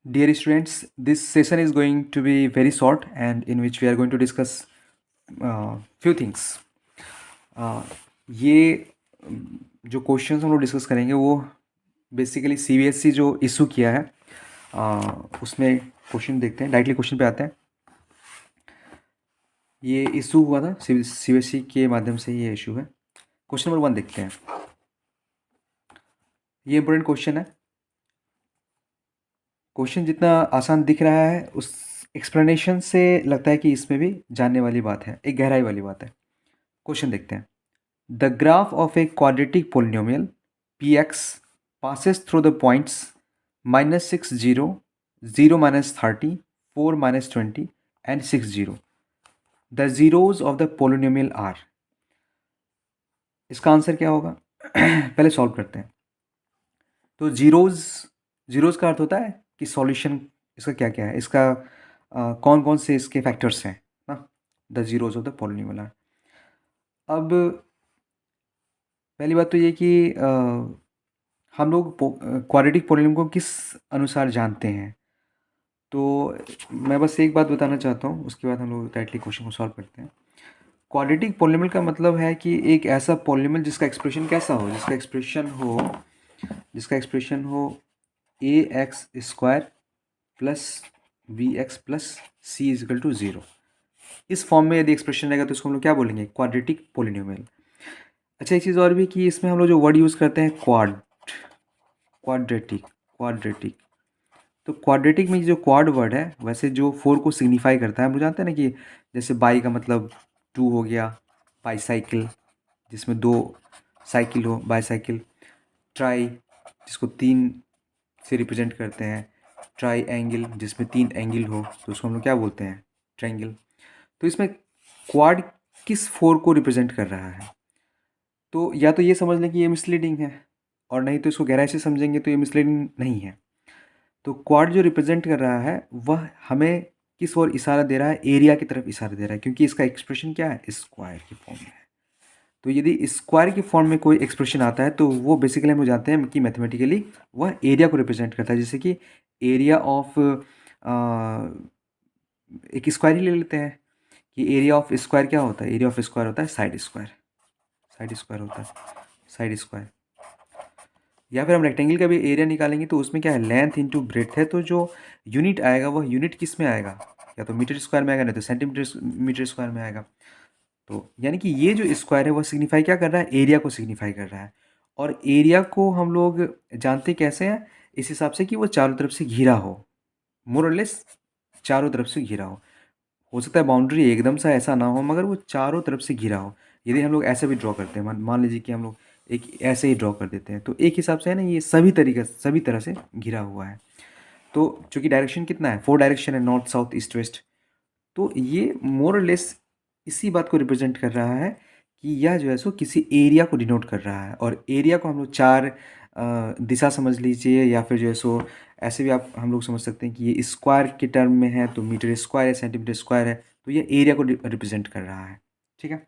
Dear students, this session is going to be very short and in which we are going to discuss few things. ये जो questions हम लोग discuss करेंगे वो basically CBSE जो issue किया है उसमें क्वेश्चन देखते हैं, डायरेक्टली क्वेश्चन पे आते हैं। ये इशू हुआ था सीबीएसई के माध्यम से, ये इशू है। क्वेश्चन नंबर 1 देखते हैं। ये इंपॉर्टेंट क्वेश्चन है। क्वेश्चन जितना आसान दिख रहा है उस एक्सप्लेनेशन से लगता है कि इसमें भी जानने वाली बात है, एक गहराई वाली बात है। क्वेश्चन देखते हैं। The graph of a quadratic polynomial P x passes through the points -6, 0, 0 -30, 4 -20 and 6, 0. The zeros of the polynomial are. इसका आंसर क्या होगा? पहले सॉल्व करते हैं। तो जीरोज़ का अर्थ होता है कि सॉल्यूशन इसका क्या क्या है, इसका कौन कौन से इसके फैक्टर्स हैं ना। The zeros of the polynomial are. अब पहली बात तो ये कि हम लोग क्वाड्रेटिक पोलिनोमियल को किस अनुसार जानते हैं। तो मैं बस एक बात बताना चाहता हूँ, उसके बाद हम लोग डायरेक्टली क्वेश्चन को सॉल्व करते हैं। क्वाड्रेटिक पोलिनोमियल का मतलब है कि एक ऐसा पोलिनोमियल जिसका एक्सप्रेशन कैसा हो, जिसका एक्सप्रेशन हो a x square plus b x plus c equal to 0। इस फॉर्म में यदि एक्सप्रेशन रहेगा तो इसको हम लोग क्या बोलेंगे? Quadratic polynomial. अच्छा, एक चीज़ और भी कि इसमें हम लोग जो वर्ड यूज़ करते हैं क्वाड्रेटिक। तो क्वाड्रेटिक में जो क्वाड वर्ड है, वैसे जो 4 को सिग्निफाई करता है, हम लोग जानते हैं ना कि जैसे बाई का मतलब 2 हो गया, बाईसाइकिल जिसमें 2 साइकिल हो, बाईसाइकिल। ट्राई जिसको 3 से रिप्रेजेंट करते हैं, ट्राई एंगल जिसमें 3 एंगल हो तो उसको हम लोग क्या बोलते हैं? ट्रायंगल। तो इसमें क्वाड किस 4 को रिप्रेजेंट कर रहा है? तो या तो ये समझ लें कि ये मिसलीडिंग है, और नहीं तो इसको गहराई से समझेंगे तो ये मिसलीडिंग नहीं है। तो क्वाड जो रिप्रेजेंट कर रहा है वह हमें किस ओर इशारा दे रहा है? एरिया की तरफ इशारा दे रहा है, क्योंकि इसका एक्सप्रेशन क्या है? स्क्वायर की फॉर्म में है। तो यदि स्क्वायर की फॉर्म में कोई एक्सप्रेशन आता है तो वो बेसिकली हम लोग जानते हैं कि मैथमेटिकली वह एरिया को रिप्रेजेंट करता है। जैसे कि एरिया ऑफ एक स्क्वायर ही ले लेते हैं कि एरिया ऑफ स्क्वायर क्या होता है? एरिया ऑफ स्क्वायर होता है साइड स्क्वायर होता है साइड स्क्वायर। या फिर हम रेक्टेंगल का भी एरिया निकालेंगे तो उसमें क्या है? लेंथ इंटू ब्रेथ है। तो जो यूनिट आएगा वह यूनिट किस में आएगा? या तो मीटर स्क्वायर में आएगा, नहीं तो सेंटीमीटर स्क्वायर में आएगा। तो यानी कि ये जो स्क्वायर है वह सिग्निफाई क्या कर रहा है? एरिया को सिग्निफाई कर रहा है। और एरिया को हम लोग जानते कैसे हैं? इस हिसाब से कि वो चारों तरफ से घिरा हो, मोर और लेस चारों तरफ से घिरा हो सकता है बाउंड्री एकदम सा ऐसा ना हो, मगर वो चारों तरफ से घिरा हो। यदि हम लोग ऐसे भी ड्रॉ करते हैं, मान लीजिए कि हम लोग एक ऐसे ही ड्रॉ कर देते हैं, तो एक हिसाब से है ना, ये सभी तरह से घिरा हुआ है। तो चूंकि डायरेक्शन कितना है? 4 डायरेक्शन है, नॉर्थ साउथ ईस्ट वेस्ट। तो ये मोर और लेस इसी बात को रिप्रेजेंट कर रहा है कि यह जो है सो किसी एरिया को डिनोट कर रहा है। और एरिया को हम लोग 4 दिशा समझ लीजिए, या फिर जो है सो ऐसे भी आप हम लोग समझ सकते हैं कि ये स्क्वायर के टर्म में है, तो मीटर स्क्वायर है, सेंटीमीटर स्क्वायर है, तो ये एरिया को रिप्रेजेंट कर रहा है। ठीक है।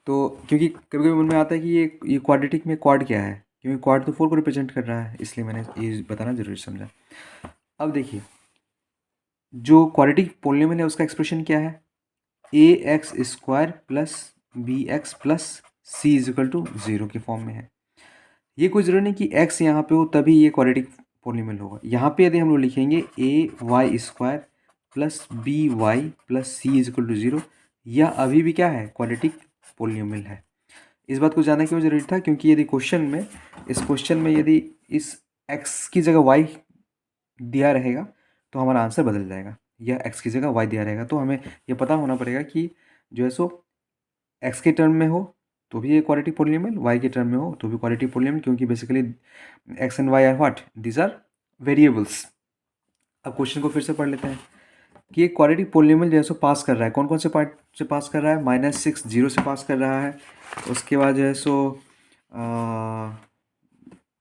तो क्योंकि कभी कभी मन में आता है कि ये क्वाड्रेटिक में क्वाड क्या है, क्योंकि क्वाड तो 4 को रिप्रेजेंट कर रहा है, इसलिए मैंने ये बताना जरूरी समझा। अब देखिए, जो क्वाड्रेटिक पोलिनोमियल है उसका एक्सप्रेशन क्या है? A x square plus b x plus c is equal to 0 की फॉर्म में है। ये कोई ज़रूरी नहीं कि x यहाँ पे हो तभी ये क्वाड्रेटिक पोलिनोमियल होगा। यहाँ पे यदि हम लोग लिखेंगे a y square plus b y plus c is equal to 0, यह अभी भी क्या है? क्वाड्रेटिक पोलिनोमियल है। इस बात को जानना क्यों जरूरी था? क्योंकि यदि इस क्वेश्चन में यदि इस x की जगह y दिया रहेगा तो हमारा आंसर बदल जाएगा। यह x की जगह y दिया रहेगा तो हमें यह पता होना पड़ेगा कि जो है सो x के टर्म में हो तो भी ये क्वाड्रेटिक पोलिनोमियल, y के टर्म में हो तो भी क्वाड्रेटिक पोलिनोमियल, क्योंकि basically x and y are what? These are variables. अब क्वेश्चन को फिर से पढ़ लेते हैं कि एक क्वाड्रेटिक पोलिनोमियल जो है सो पास कर रहा है, कौन कौन से पार्ट से पास कर रहा है? -6, 0 से पास कर रहा है। उसके बाद जो है सो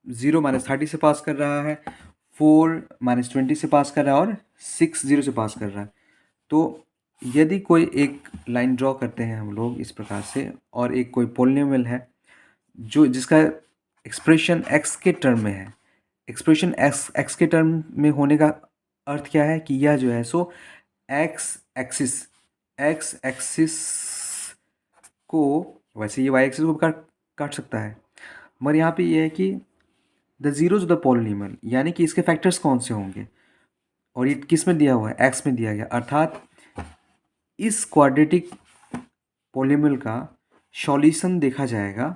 0 -30 से पास कर रहा है, 4 -20 से पास कर रहा है, और 6 0 से पास कर रहा है। तो यदि कोई एक लाइन ड्रॉ करते हैं हम लोग इस प्रकार से, और एक कोई पोलिनोमियल है जो जिसका एक्सप्रेशन x के टर्म में है, एक्सप्रेशन एक्स के टर्म में होने का अर्थ क्या है कि यह जो है सो एक्स एक्सिस को, वैसे ये वाई एक्सिस को काट काट सकता है, मगर यहाँ पे ये है कि the zeros of the polynomial, यानी कि इसके फैक्टर्स कौन से होंगे, और ये किस में दिया हुआ है, एक्स में दिया गया, अर्थात इस क्वाड्रेटिक पॉलिनॉमियल का सॉल्यूशन देखा जाएगा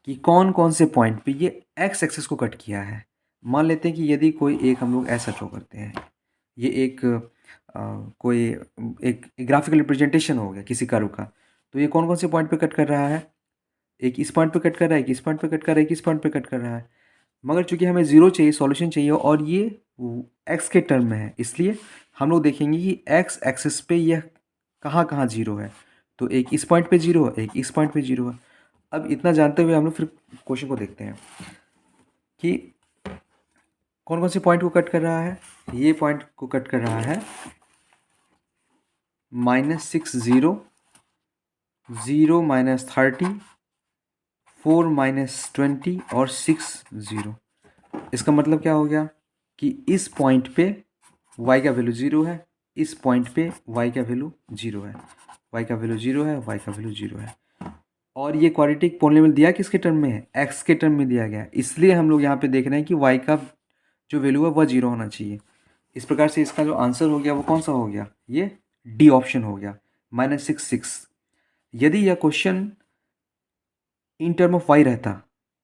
कि कौन कौन से पॉइंट पे ये एक्स एक्सिस को कट किया है। मान लेते हैं कि यदि कोई एक हम लोग ऐसा ड्रॉ करते हैं, ये एक कोई एक ग्राफिकल रिप्रेजेंटेशन हो गया किसी कर्व का, तो ये कौन कौन से पॉइंट पे कट कर रहा है, एक इस पॉइंट पे कट कर रहा है, एक इस पॉइंट पे कट कर रहा है, एक इस पॉइंट पे कट कर रहा है। मगर चूंकि हमें ज़ीरो चाहिए, सॉल्यूशन चाहिए, और ये एक्स के टर्म में है, इसलिए हम लोग देखेंगे कि एक्स एक्सिस पे यह कहाँ कहाँ जीरो है। तो एक इस पॉइंट पे जीरो है, एक इस पॉइंट पे जीरो है। अब इतना जानते हुए हम लोग फिर क्वेश्चन को देखते हैं कि कौन कौन से पॉइंट को कट कर रहा है। ये पॉइंट को कट कर रहा है -6 0 0 -30 4 -20 और 6 0। इसका मतलब क्या हो गया कि इस पॉइंट पे y का वैल्यू 0 है, इस पॉइंट पे y का वैल्यू 0 है, y का वैल्यू 0 है, y का वैल्यू 0 है। और ये क्वाड्रेटिक पॉलिनॉमियल दिया किसके टर्म में है, x के टर्म में दिया गया है, इसलिए हम लोग यहाँ पे देख रहे हैं कि y का जो वैल्यू है वह 0 होना चाहिए। इस प्रकार से इसका जो आंसर हो गया वो कौन सा हो गया, ये डी ऑप्शन हो गया, -6 6। यदि यह question in term of y रहता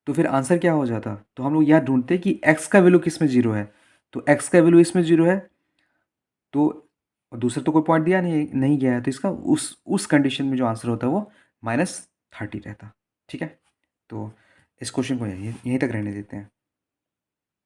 तो फिर आंसर क्या हो जाता, तो हम लोग यहाँ ढूंढते कि x का वैल्यू किस में 0 है, तो x का वैल्यू इसमें 0 है, तो दूसरा तो कोई पॉइंट दिया नहीं गया है, तो इसका उस कंडीशन में जो आंसर होता है वो -30 रहता। ठीक है, तो इस क्वेश्चन को यहीं तक रहने देते हैं।